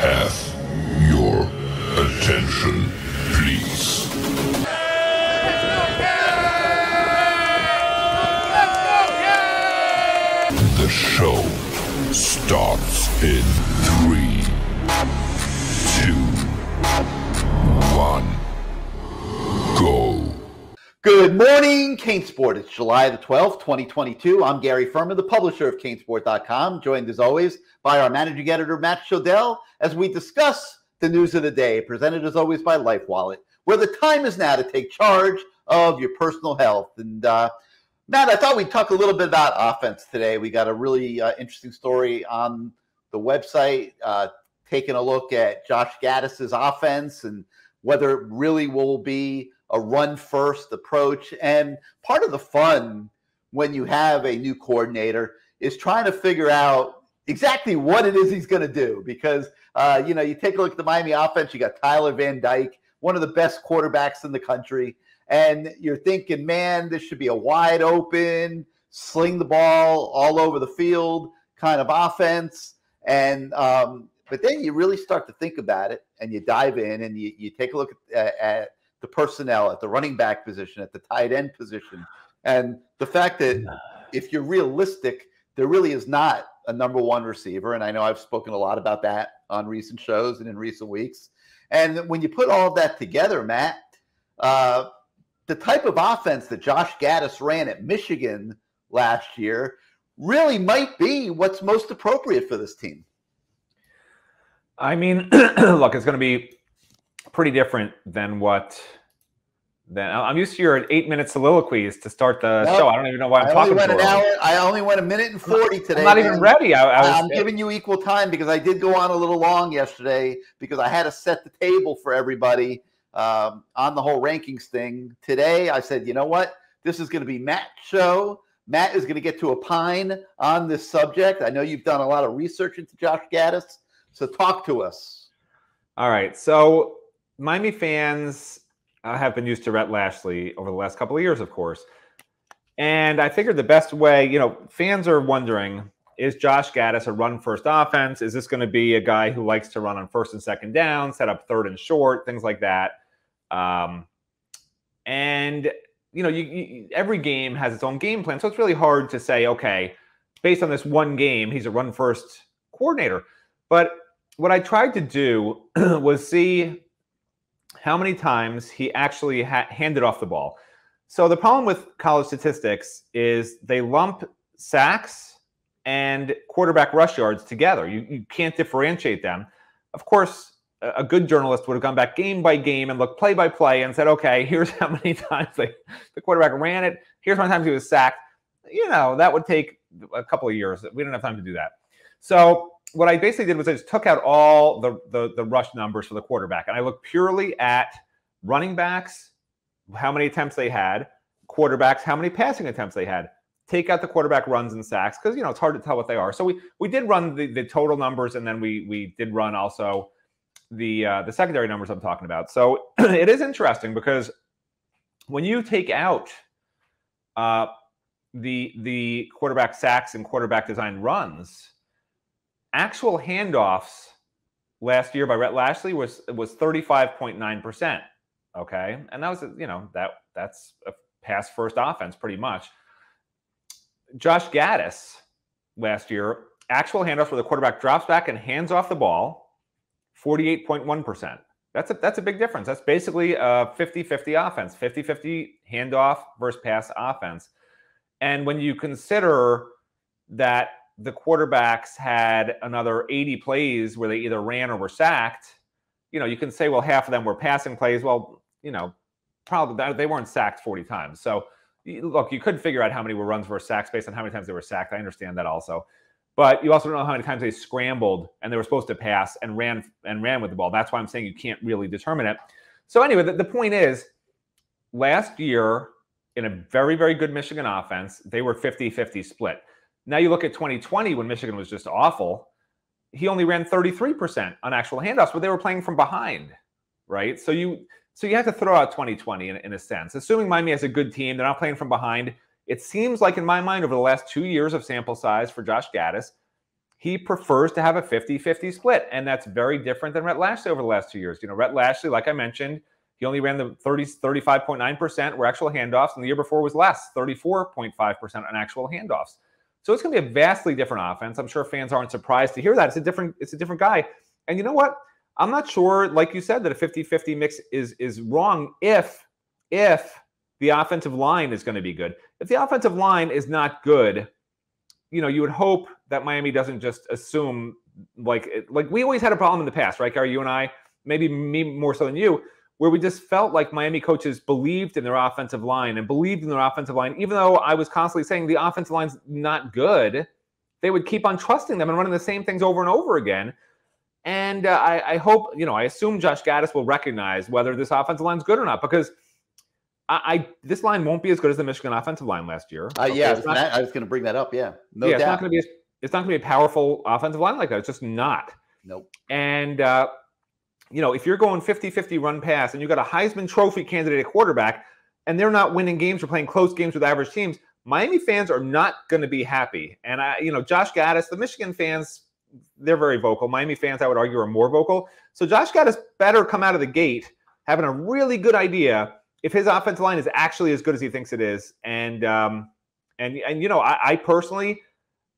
have your attention, please? The show starts in 3, 2, 1, go. Good morning, CaneSport. It's July the 12th, 2022. I'm Gary Ferman, the publisher of CaneSport.com, joined as always by our managing editor, Matt Shodell, as we discuss the news of the day, presented as always by LifeWallet, where the time is now to take charge of your personal health. And Matt, I thought we'd talk a little bit about offense today. We got a really interesting story on the website, taking a look at Josh Gaddis's offense and whether it really will be a run-first approach. And part of the fun when you have a new coordinator is trying to figure out exactly what it is he's going to do. Because, you take a look at the Miami offense, you got Tyler Van Dyke, one of the best quarterbacks in the country. And you're thinking, man, this should be a wide open, sling the ball all over the field kind of offense. And but then you really start to think about it and you dive in and you take a look at the personnel at the running back position, at the tight end position. And the fact that if you're realistic, there really is not a number one receiver. And I know I've spoken a lot about that on recent shows and in recent weeks. And when you put all of that together, Matt, the type of offense that Josh Gaddis ran at Michigan last year really might be what's most appropriate for this team. I mean, look, it's going to be pretty different than I'm used to your 8-minute soliloquies to start the show. I don't even know why I'm talking for I only went a minute and 40 today. I'm not even ready. I'm giving you equal time because I did go on a little long yesterday because I had to set the table for everybody on the whole rankings thing. Today, I said, you know what? This is going to be Matt's show. Matt is going to get to opine on this subject. I know you've done a lot of research into Josh Gaddis, so talk to us. All right. So Miami fans have been used to Rhett Lashley over the last couple of years, of course. And I figured the best way, fans are wondering, is Josh Gaddis a run-first offense? Is this going to be a guy who likes to run on first and second down, set up third and short, things like that? Every game has its own game plan. So it's really hard to say, okay, based on this one game, he's a run-first coordinator. But what I tried to do was see how many times he actually handed off the ball. So the problem with college statistics is they lump sacks and quarterback rush yards together. You can't differentiate them. Of course, a good journalist would have gone back game by game and looked play by play and said, okay, here's how many times the quarterback ran it. Here's how many times he was sacked. That would take a couple of years. We don't have time to do that. So what I basically did was I just took out all the rush numbers for the quarterback, and I looked purely at running backs, how many attempts they had, quarterbacks, how many passing attempts they had. Take out the quarterback runs and sacks because it's hard to tell what they are. So we did run the total numbers, and then we did run also the secondary numbers I'm talking about. So it is interesting because when you take out the quarterback sacks and quarterback design runs, actual handoffs last year by Rhett Lashley was 35.9%. Okay, and that was that's a pass first offense pretty much. Josh Gaddis last year, actual handoffs where the quarterback drops back and hands off the ball, 48.1%. That's a big difference. That's basically a 50-50 offense, 50-50 handoff versus pass offense. And when you consider that the quarterbacks had another 80 plays where they either ran or were sacked, you can say, well, half of them were passing plays. Well, probably they weren't sacked 40 times. So look, you could figure out how many were runs versus sacks based on how many times they were sacked. I understand that also. But you also don't know how many times they scrambled and they were supposed to pass and ran with the ball. That's why I'm saying you can't really determine it. So anyway, the point is, last year in a very, very good Michigan offense, they were 50-50 split. Now you look at 2020 when Michigan was just awful. He only ran 33% on actual handoffs, but they were playing from behind, right? So you have to throw out 2020 in a sense. Assuming Miami has a good team, they're not playing from behind. It seems like, in my mind, over the last 2 years of sample size for Josh Gaddis, he prefers to have a 50-50 split, and that's very different than Rhett Lashley over the last 2 years. Rhett Lashley, like I mentioned, he only ran the 35.9% were actual handoffs, and the year before was less, 34.5% on actual handoffs. So it's going to be a vastly different offense. I'm sure fans aren't surprised to hear that. It's a different guy. And you know what? I'm not sure, like you said, that a 50-50 mix is wrong if the offensive line is going to be good. If the offensive line is not good, you would hope that Miami doesn't just assume like we always had a problem in the past, right, Gary? You and I, maybe me more so than you, where we just felt like Miami coaches believed in their offensive line, even though I was constantly saying the offensive line's not good. They would keep on trusting them and running the same things over and over again. And I hope, I assume Josh Gaddis will recognize whether this offensive line's good or not, because this line won't be as good as the Michigan offensive line last year. I was going to bring that up. Yeah, no doubt. It's not going to be a powerful offensive line like that. It's just not. Nope. And if you're going 50-50 run pass and you've got a Heisman Trophy candidate at quarterback and they're not winning games or playing close games with average teams, Miami fans are not going to be happy. And Josh Gaddis, the Michigan fans, they're very vocal. Miami fans, I would argue, are more vocal. So Josh Gaddis better come out of the gate having a really good idea if his offensive line is actually as good as he thinks it is. And I personally,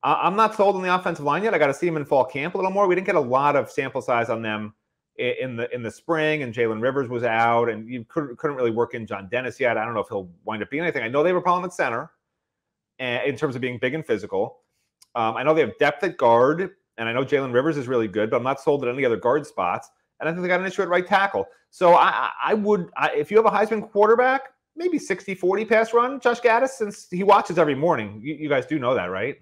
I'm not sold on the offensive line yet. I got to see him in fall camp a little more. We didn't get a lot of sample size on them in the spring, and Jalen Rivers was out, and you couldn't really work in John Dennis yet. I don't know if he'll wind up being anything. I know they have a problem at center in terms of being big and physical. I know they have depth at guard, and I know Jalen Rivers is really good, but I'm not sold at any other guard spots. And I think they got an issue at right tackle. So I would, if you have a Heisman quarterback, maybe 60-40 pass run, Josh Gaddis, since he watches every morning. You guys do know that, right?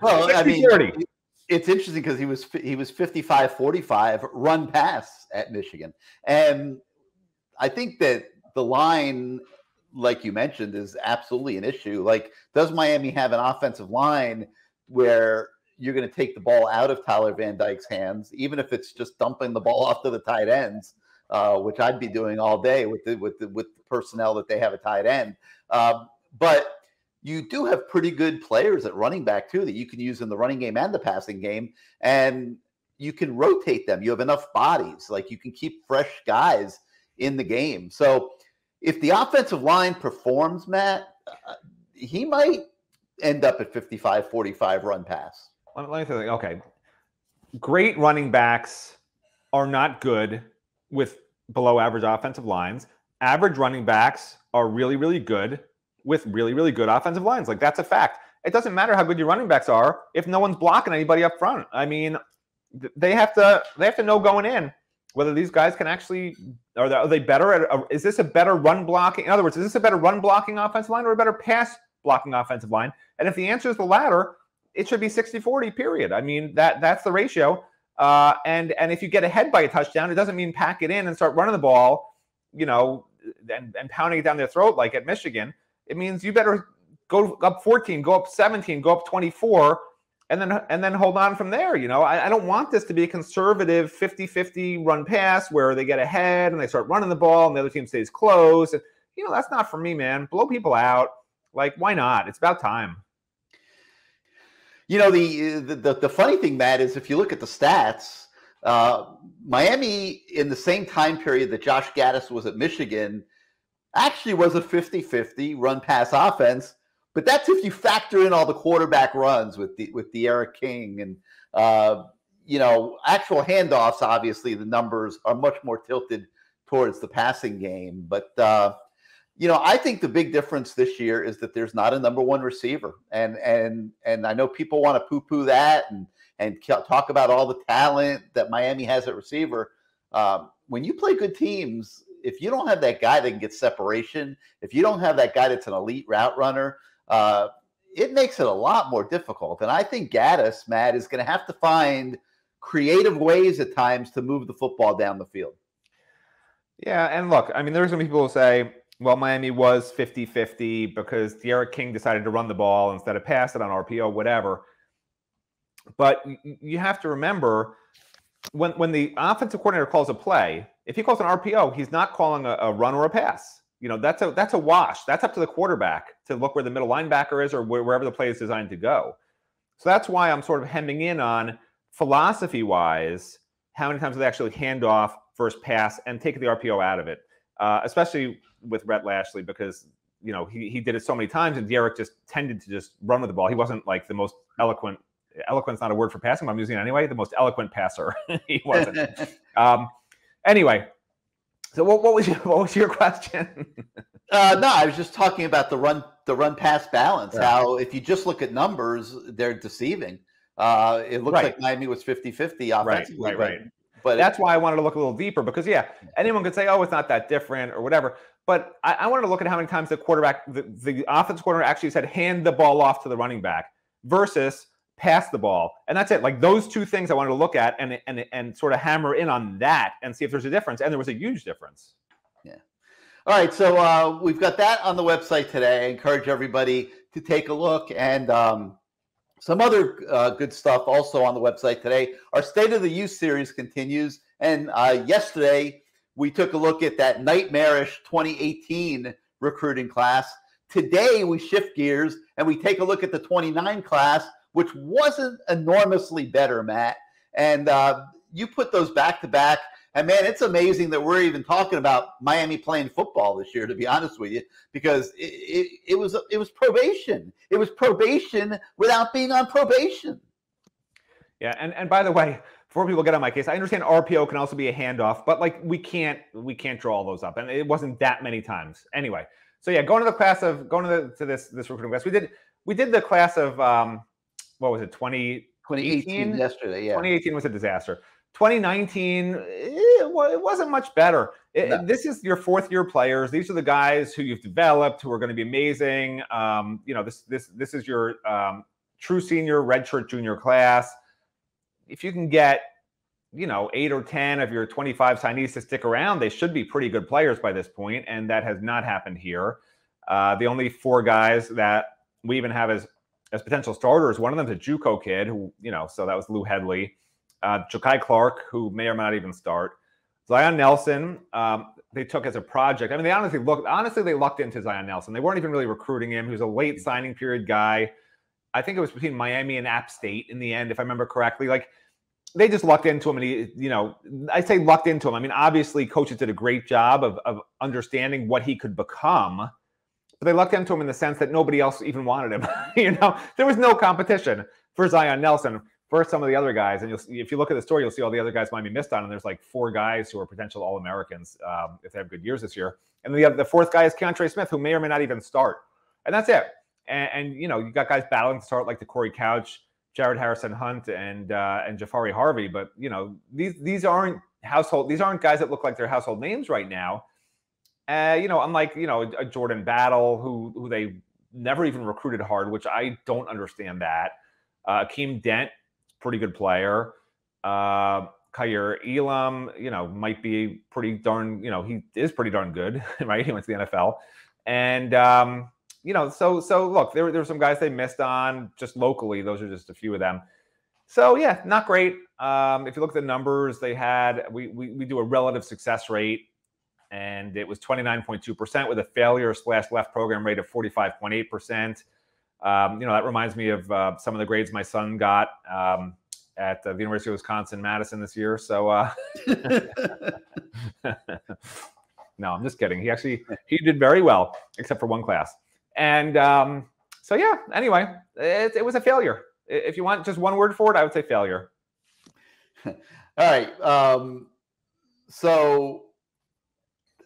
Well, 60-40. It's interesting because he was 55-45 run pass at Michigan. And I think that the line, like you mentioned, is absolutely an issue. Like, does Miami have an offensive line where you're going to take the ball out of Tyler Van Dyke's hands, even if it's just dumping the ball off to the tight ends, which I'd be doing all day with the personnel that they have at tight end. But you do have pretty good players at running back too that you can use in the running game and the passing game, and you can rotate them. You have enough bodies, like you can keep fresh guys in the game. So if the offensive line performs, Matt, he might end up at 55-45 run pass. Let me think. Okay. Great running backs are not good with below average offensive lines. Average running backs are really, really good with really, really good offensive lines. Like, that's a fact. It doesn't matter how good your running backs are if no one's blocking anybody up front. I mean, they have to know going in whether these guys can actually, are they better at, is this a better run blocking? In other words, is this a better run blocking offensive line or a better pass blocking offensive line? And if the answer is the latter, it should be 60-40, period. I mean, that's the ratio. And if you get ahead by a touchdown, it doesn't mean pack it in and start running the ball, and pounding it down their throat like at Michigan. It means you better go up 14, go up 17, go up 24, and then hold on from there. I don't want this to be a conservative 50-50 run pass where they get ahead and they start running the ball and the other team stays close. And, that's not for me, man. Blow people out. Like, why not? It's about time. The funny thing, Matt, is if you look at the stats, Miami in the same time period that Josh Gaddis was at Michigan actually was a 50-50 run pass offense, but that's if you factor in all the quarterback runs with De'Ara King and actual handoffs. Obviously, the numbers are much more tilted towards the passing game, but I think the big difference this year is that there's not a number one receiver. And I know people want to poo-poo that and talk about all the talent that Miami has at receiver. When you play good teams, if you don't have that guy that can get separation, if you don't have that guy that's an elite route runner, it makes it a lot more difficult. And I think Gaddis, Matt, is going to have to find creative ways at times to move the football down the field. Yeah, and look, I mean, there's some people who say, well, Miami was 50-50 because De'Ara King decided to run the ball instead of pass it on RPO, whatever. But you have to remember, when the offensive coordinator calls a play, if he calls an RPO, he's not calling a run or a pass. That's a wash. That's up to the quarterback to look where the middle linebacker is or wherever the play is designed to go. So that's why I'm sort of hemming in on philosophy-wise, how many times do they actually hand off first pass and take the RPO out of it, especially with Rhett Lashley, because he did it so many times, and Derek just tended to just run with the ball. He wasn't like the most eloquent. Eloquent's not a word for passing, but I'm using it anyway. The most eloquent passer. He wasn't. Anyway, so what was your question? No, I was just talking about the run pass balance. Yeah. How if you just look at numbers, they're deceiving. It looks like Miami was 50-50 offensively. Right. But that's why I wanted to look a little deeper, because anyone could say, oh, it's not that different or whatever. But I wanted to look at how many times the quarterback, the offensive coordinator actually said, hand the ball off to the running back versus pass the ball. And that's it. Like those two things I wanted to look at and sort of hammer in on that and see if there's a difference. And there was a huge difference. Yeah. All right. So we've got that on the website today. I encourage everybody to take a look, and some other good stuff also on the website today. Our State of the Youth series continues. And yesterday, we took a look at that nightmarish 2018 recruiting class. Today, we shift gears and we take a look at the 29 class, which wasn't enormously better, Matt. And you put those back to back. And, man, it's amazing that we're even talking about Miami playing football this year, to be honest with you, because it was probation. It was probation without being on probation. Yeah, and by the way, before people get on my case, I understand RPO can also be a handoff, but like we can't draw all those up, and it wasn't that many times. Anyway, so yeah, going to this recruiting class, we did the class of what was it, 2018 yesterday? Yeah, 2018 was a disaster. 2019, it wasn't much better. No. This is your fourth-year players. These are the guys who you've developed who are going to be amazing. This is your true senior, redshirt junior class. If you can get, 8 or 10 of your 25 signees to stick around, they should be pretty good players by this point, and that has not happened here. The only 4 guys that we even have as potential starters, one of them's a JUCO kid who, so that was Lou Headley. Jakai Clark, who may or may not even start. Zion Nelson, they took as a project. I mean, they honestly lucked into Zion Nelson. They weren't even really recruiting him. He was a late signing period guy. I think it was between Miami and App State in the end, if I remember correctly. Like, they just lucked into him, and he, I say lucked into him. I mean, obviously, coaches did a great job of understanding what he could become, but they lucked into him in the sense that nobody else even wanted him. There was no competition for Zion Nelson for some of the other guys. And if you look at the story, you'll see all the other guys Miami missed on, and there's like 4 guys who are potential All-Americans if they have good years this year. And the 4th guy is Keontre Smith, who may or may not even start. And that's it. And you got guys battling to start like the Corey Couch, Jared Harrison Hunt, and Jafari Harvey. But these aren't guys that look like they're household names right now. Unlike a Jordan Battle who they never even recruited hard, which I don't understand that. Akeem Dent, pretty good player. Kyer Elam, might be pretty darn, he is pretty darn good, right? He went to the NFL. And, so look, there were some guys they missed on just locally. Those are just a few of them. So, yeah, not great. If you look at the numbers they had, we do a relative success rate, and it was 29.2% with a failure/left program rate of 45.8%. That reminds me of some of the grades my son got at the University of Wisconsin-Madison this year. So, no, I'm just kidding. He did very well, except for one class. And so, yeah, anyway, it was a failure. If you want just one word for it, I would say failure. All right. So,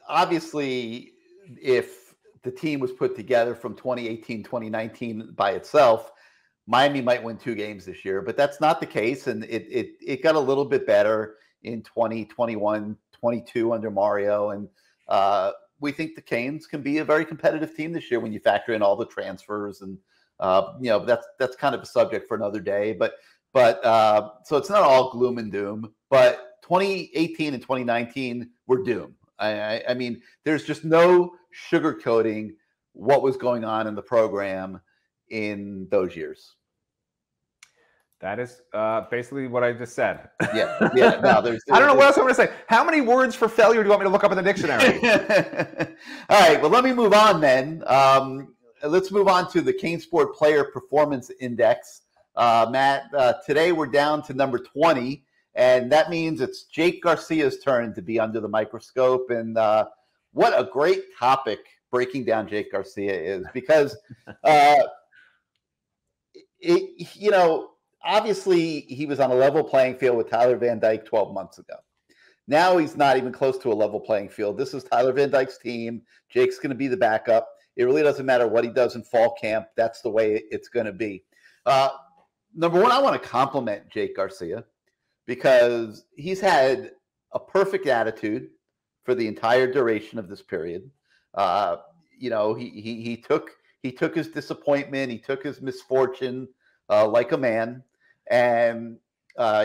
obviously, if the team was put together from 2018, 2019 by itself, Miami might win 2 games this year, but that's not the case. And it got a little bit better in 2021, 22 under Mario. And we think the Canes can be a very competitive team this year when you factor in all the transfers. And, that's kind of a subject for another day. But so it's not all gloom and doom, but 2018 and 2019 were doomed. I mean, there's just no sugarcoating what was going on in the program in those years. That is basically what I just said. Yeah. No, I don't know what else I'm going to say. How many words for failure do you want me to look up in the dictionary? All right. Well, let me move on then. Let's move on to the CaneSport Player Performance Index. Matt, today we're down to number 20, and that means it's Jake Garcia's turn to be under the microscope. And what a great topic breaking down Jake Garcia is, because, obviously he was on a level playing field with Tyler Van Dyke 12 months ago. Now he's not even close to a level playing field. This is Tyler Van Dyke's team. Jake's going to be the backup. It really doesn't matter what he does in fall camp. That's the way it's going to be. Number one, I want to compliment Jake Garcia because he's had a perfect attitude for the entire duration of this period. He took his disappointment, he took his misfortune like a man, and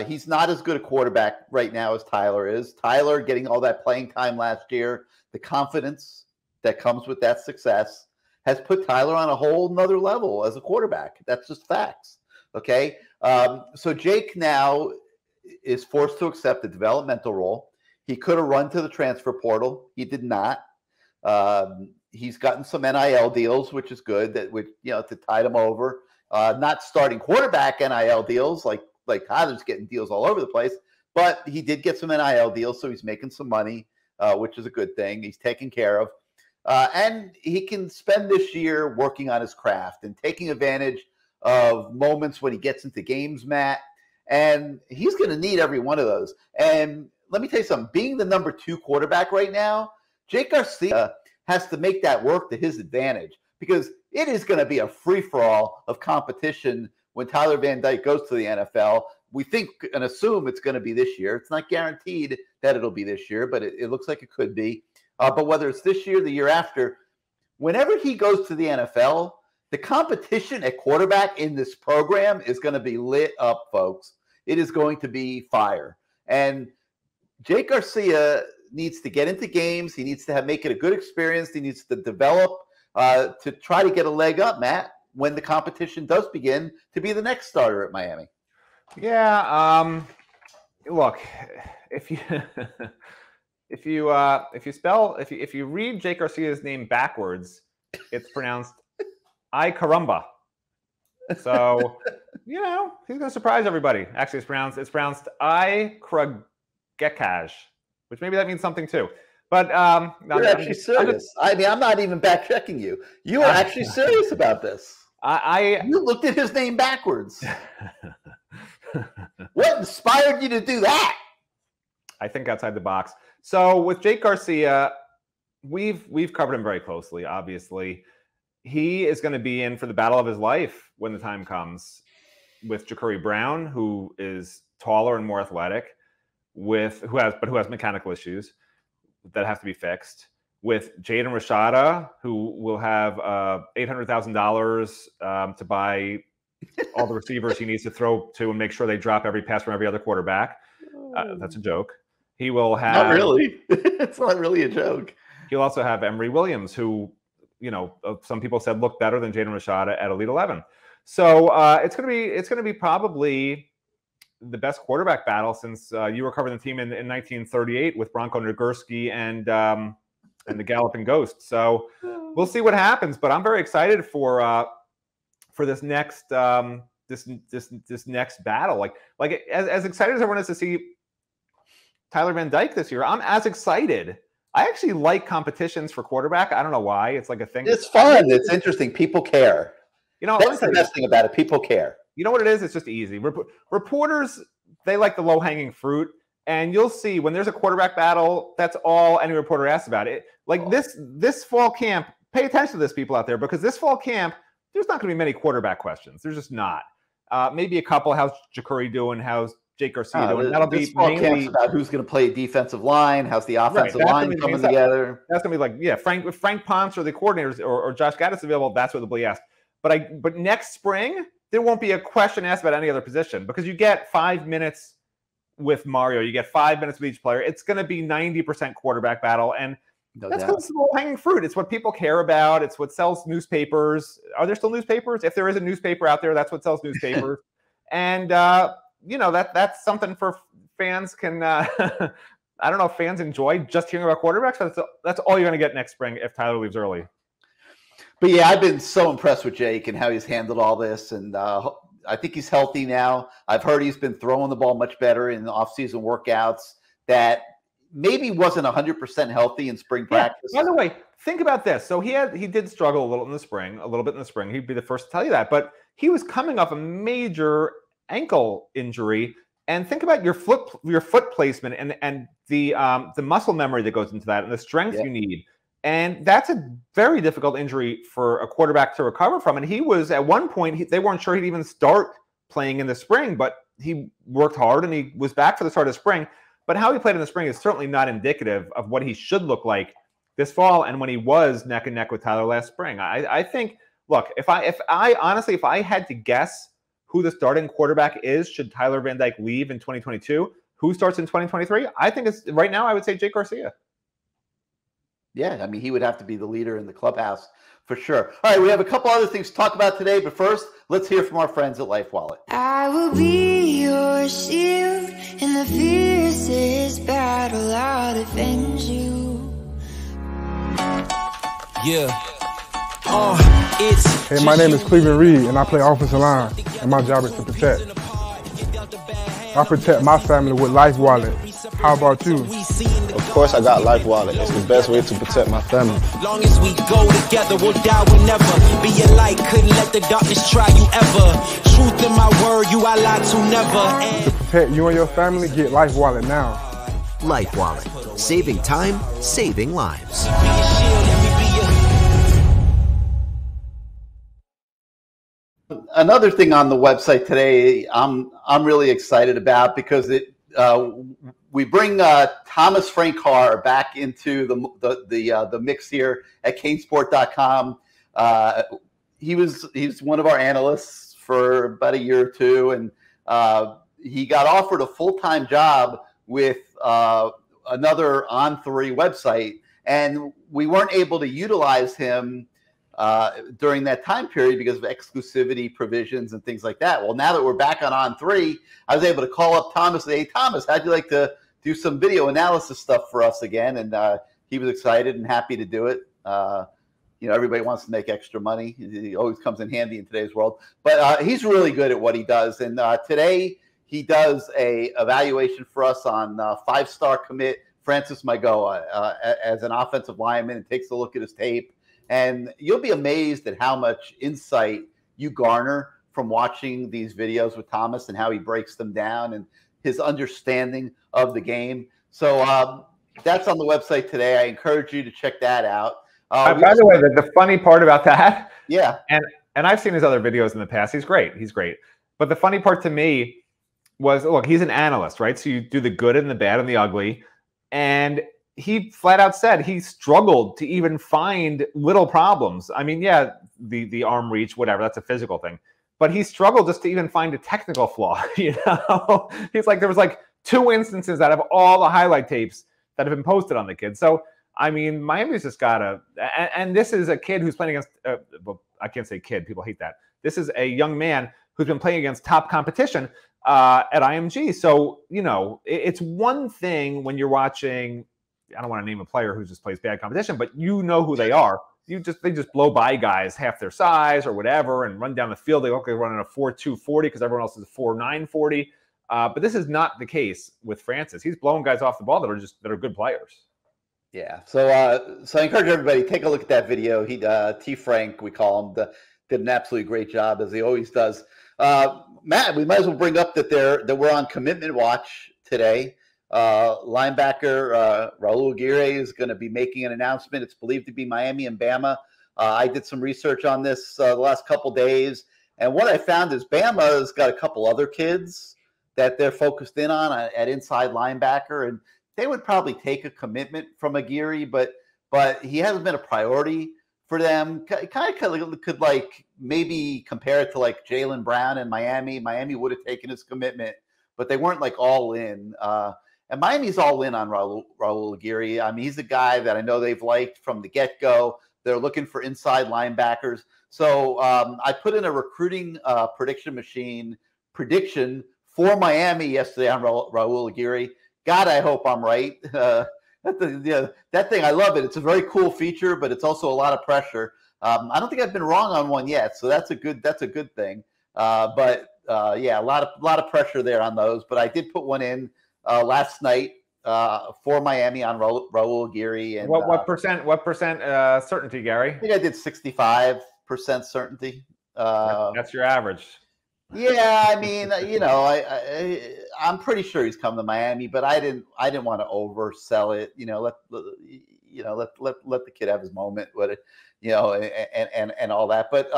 he's not as good a quarterback right now as Tyler is. Tyler getting all that playing time last year, the confidence that comes with that success has put Tyler on a whole nother level as a quarterback. That's just facts. Okay. So Jake now is forced to accept a developmental role. He could have run to the transfer portal. He did not. He's gotten some NIL deals, which is good, that would, to tide him over. Not starting quarterback NIL deals like Tyler's getting deals all over the place, but he did get some NIL deals, so he's making some money, which is a good thing. He's taken care of. And he can spend this year working on his craft and taking advantage of moments when he gets into games, Matt. And he's going to need every one of those. And let me tell you something. Being the number 2 quarterback right now, Jake Garcia has to make that work to his advantage, because it is going to be a free-for-all of competition when Tyler Van Dyke goes to the NFL. We think and assume it's going to be this year. It's not guaranteed that it'll be this year, but it looks like it could be. But whether it's this year, the year after, whenever he goes to the NFL, the competition at quarterback in this program is going to be lit up, folks. It is going to be fire. And Jake Garcia needs to get into games. He needs to make it a good experience. He needs to develop to try to get a leg up, Matt, when the competition does begin to be the next starter at Miami. Yeah. Look, if you read Jake Garcia's name backwards, it's pronounced I caramba. So, he's going to surprise everybody. Actually, it's pronounced I kragekaj, which maybe that means something too. But you're actually serious. I'm not even back checking you. You are actually serious about this. You looked at his name backwards. What inspired you to do that? I think outside the box. So with Jake Garcia, we've covered him very closely. Obviously, he is going to be in for the battle of his life when the time comes, with Ja'Cory Brown, who is taller and more athletic, who has mechanical issues that have to be fixed, with Jaden Rashada, who will have $800,000 to buy all the receivers he needs to throw to and make sure they drop every pass from every other quarterback. That's a joke. He will have... Not really. It's not really a joke. He'll also have Emory Williams, who, some people said looked better than Jaden Rashada at Elite 11. So it's going to be probably the best quarterback battle since you were covering the team in 1938 with Bronco Nagurski and the Galloping Ghost. So we'll see what happens. But I'm very excited for this next this next battle. Like as excited as everyone is to see Tyler Van Dyke this year, I'm as excited. I actually like competitions for quarterback. I don't know why. It's like a thing. It's fun. It's interesting. People care. That's the best thing about it. People care. You know what it is? It's just easy. Reporters, they like the low-hanging fruit. And you'll see when there's a quarterback battle, that's all any reporter asks about it. Like this fall camp, pay attention to this, people out there, because this fall camp, there's not going to be many quarterback questions. There's just not. Maybe a couple. How's Ja'Cory doing? How's Jake Garcia doing? That'll be mainly about who's going to play defensive line. How's the offensive line coming together? That's going to be like, if Frank Ponce or the coordinators or Josh Gaddis available, that's what they'll be asked. But next spring, there won't be a question asked about any other position, because you get 5 minutes with Mario. You get 5 minutes with each player. It's going to be 90% quarterback battle. And that's because it's low-hanging fruit. It's what people care about. It's what sells newspapers. Are there still newspapers? If there is a newspaper out there, that's what sells newspapers. And, that's something for fans can, I don't know if fans enjoy just hearing about quarterbacks, but that's all you're going to get next spring if Tyler leaves early. But yeah, I've been so impressed with Jake and how he's handled all this. And I think he's healthy now. I've heard he's been throwing the ball much better in the offseason workouts. That maybe wasn't 100% healthy in spring practice. By the way, think about this. So he did struggle a little bit in the spring. He'd be the first to tell you that. But he was coming off a major ankle injury. And think about your foot placement and the muscle memory that goes into that and the strength you need. And that's a very difficult injury for a quarterback to recover from. And he was, at one point, they weren't sure he'd even start playing in the spring, but he worked hard and he was back for the start of spring. But how he played in the spring is certainly not indicative of what he should look like this fall and when he was neck and neck with Tyler last spring. I think, look, if I had to guess who the starting quarterback is, should Tyler Van Dyke leave in 2022, who starts in 2023? I think it's right now, I would say Jake Garcia. Yeah, I mean, he would have to be the leader in the clubhouse for sure. All right, we have a couple other things to talk about today, but first, let's hear from our friends at Life Wallet. I will be your shield in the fiercest battle. I'll defend you. Yeah. Hey, my name is Cleveland Reed, and I play offensive line, and my job is to protect. I protect my family with Life Wallet. How about you? Of course, I got Life Wallet. It's the best way to protect my family. Long as we go together, we'll die, we'll never be a light. Couldn't let the darkness try you ever. Truth in my word, you I lie to never. To protect you and your family, get Life Wallet now. Life Wallet. Saving time, saving lives. Another thing on the website today, I'm really excited about because we bring Thomas Frank Carr back into the mix here at CaneSport.com. He's one of our analysts for about a year or two, and he got offered a full-time job with another On3 website, and we weren't able to utilize him during that time period because of exclusivity provisions and things like that. Well, now that we're back on On3, I was able to call up Thomas and say, hey, Thomas, how'd you like to do some video analysis stuff for us again? And he was excited and happy to do it. Everybody wants to make extra money. It always comes in handy in today's world. But he's really good at what he does. And today he does a evaluation for us on five-star commit Francis Magoa as an offensive lineman and takes a look at his tape. And you'll be amazed at how much insight you garner from watching these videos with Thomas and how he breaks them down and his understanding of the game. So that's on the website today. I encourage you to check that out. By the way, the funny part about that, and I've seen his other videos in the past. He's great. But the funny part to me was, look, he's an analyst, right? So you do the good and the bad and the ugly. And he flat out said he struggled to even find little problems. I mean, yeah, the arm reach, whatever, that's a physical thing. But he struggled just to even find a technical flaw, He's like, there was like 2 instances out of all the highlight tapes that have been posted on the kid. So, I mean, Miami's just got to, and this is a kid who's playing against, well, I can't say kid, people hate that. This is a young man who's been playing against top competition at IMG. So, it's one thing when you're watching, I don't want to name a player who just plays bad competition, but you know who they are. They just blow by guys half their size or whatever and run down the field. They look like they're running a 4.2 40 because everyone else is a 4.9 40. But this is not the case with Francis. He's blowing guys off the ball that are good players. Yeah. So I encourage everybody, take a look at that video. T. Frank, we call him, did an absolutely great job as he always does. Matt, we might as well bring up that we're on commitment watch today. Linebacker Raul Aguirre is going to be making an announcement. It's believed to be Miami and Bama. I did some research on this the last couple days, and what I found is Bama has got a couple other kids that they're focused in on at inside linebacker, and they would probably take a commitment from Aguirre, but he hasn't been a priority for them. Kind of could like maybe compare it to like Jaylen Brown in Miami. Miami would have taken his commitment, but they weren't like all in. And Miami's all in on Raul Aguirre. I mean, he's a guy that I know they've liked from the get-go. They're looking for inside linebackers. So I put in a recruiting prediction machine prediction for Miami yesterday on Raul Aguirre. God, I hope I'm right. That thing, I love it. It's a very cool feature, but it's also a lot of pressure. I don't think I've been wrong on one yet, so that's a good thing. But yeah, a lot of pressure there on those. But I did put one in last night for Miami on Raul Aguirre. And what percent certainty, Gary? I think I did 65% certainty. That's your average. Yeah, I mean, I'm pretty sure he's come to Miami, but I didn't want to oversell it. Let the kid have his moment, and all that. But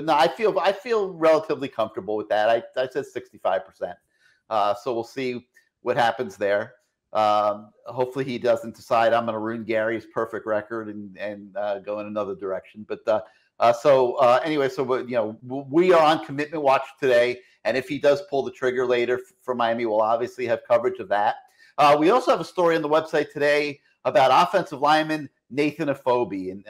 no, I feel relatively comfortable with that. I said 65%. So we'll see what happens there. Hopefully he doesn't decide I'm going to ruin Gary's perfect record and go in another direction. But anyway, we are on commitment watch today, and if he does pull the trigger later for Miami, we'll obviously have coverage of that. We also have a story on the website today about offensive lineman Nathan Afobe, and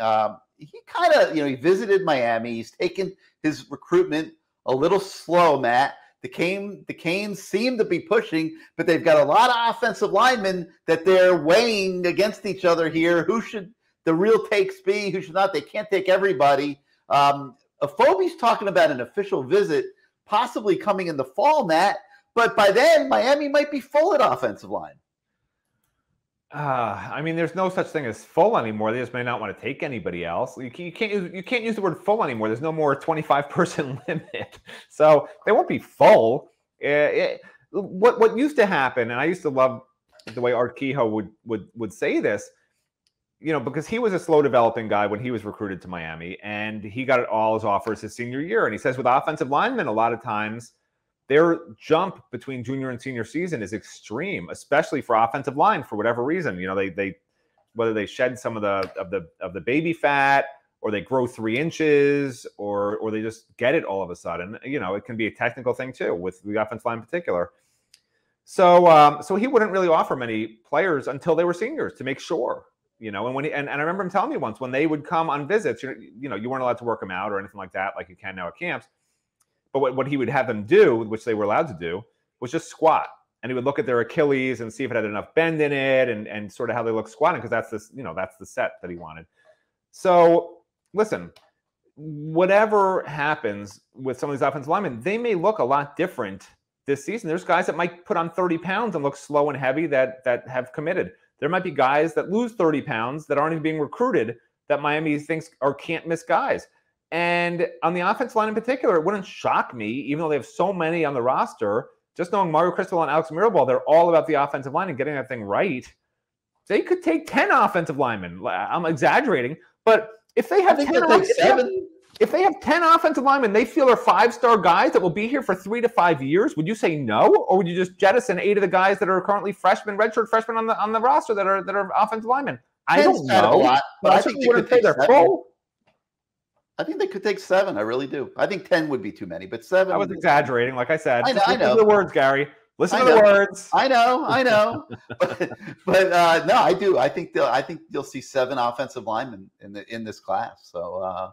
he kind of, he visited Miami. He's taken his recruitment a little slow, Matt. The Canes seem to be pushing, but they've got a lot of offensive linemen that they're weighing against each other here. Who should the real takes be? Who should not? They can't take everybody. Afobe's talking about an official visit possibly coming in the fall, Matt, but by then Miami might be full at offensive line. I mean, there's no such thing as full anymore. They just may not want to take anybody else. You can't use the word full anymore. There's no more 25-person limit, so they won't be full. What used to happen, and I used to love the way Art Kehoe would say this, because he was a slow developing guy when he was recruited to Miami, and he got all his offers his senior year. And he says with offensive linemen, a lot of times their jump between junior and senior season is extreme, especially for offensive line for whatever reason. They whether they shed some of the baby fat, or they grow 3 inches, or they just get it all of a sudden. It can be a technical thing too with the offensive line in particular. So he wouldn't really offer many players until they were seniors to make sure. And I remember him telling me once when they would come on visits, you weren't allowed to work them out or anything like that, like you can now at camps. But what he would have them do, which they were allowed to do, was just squat. And he would look at their Achilles and see if it had enough bend in it, and sort of how they look squatting, because that's the set that he wanted. So listen, whatever happens with some of these offensive linemen, they may look a lot different this season. There's guys that might put on 30 pounds and look slow and heavy that have committed. There might be guys that lose 30 pounds that aren't even being recruited that Miami thinks are can't miss guys. And on the offensive line in particular, it wouldn't shock me, even though they have so many on the roster, just knowing Mario Cristobal and Alex Mirabal, they're all about the offensive line and getting that thing right. They could take 10 offensive linemen. I'm exaggerating, but if they have 10 offensive linemen, they feel are 5-star guys that will be here for 3 to 5 years, would you say no? Or would you just jettison 8 of the guys that are currently redshirt freshmen on the roster that are offensive linemen? I don't know. A lot, but I think they could take their full. I think they could take 7. I really do. I think 10 would be too many, but 7. I was exaggerating, like I said. I know. Listen to the words, Gary. Listen to the words. I know. but no, I do. I think you'll see 7 offensive linemen in this class. So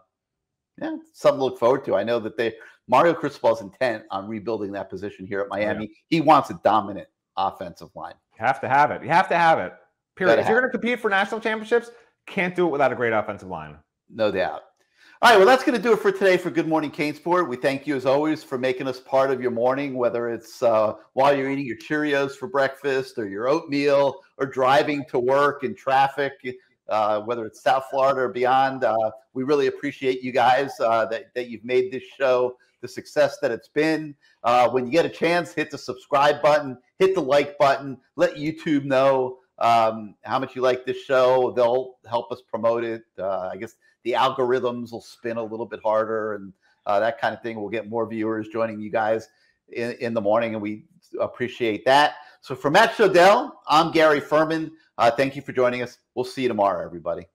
yeah, something to look forward to. I know that Mario Cristobal's intent on rebuilding that position here at Miami. Yeah. He wants a dominant offensive line. You have to have it. Period. If you're going to compete for national championships, can't do it without a great offensive line. No doubt. All right, well, that's going to do it for today for Good Morning CaneSport. We thank you, as always, for making us part of your morning, whether it's while you're eating your Cheerios for breakfast or your oatmeal or driving to work in traffic, whether it's South Florida or beyond. We really appreciate you guys that you've made this show the success that it's been. When you get a chance, hit the subscribe button, hit the like button, let YouTube know how much you like this show. They'll help us promote it. I guess the algorithms will spin a little bit harder and that kind of thing. We'll get more viewers joining you guys in the morning, and we appreciate that. So for Matt Shodell, I'm Gary Ferman. Thank you for joining us. We'll see you tomorrow, everybody.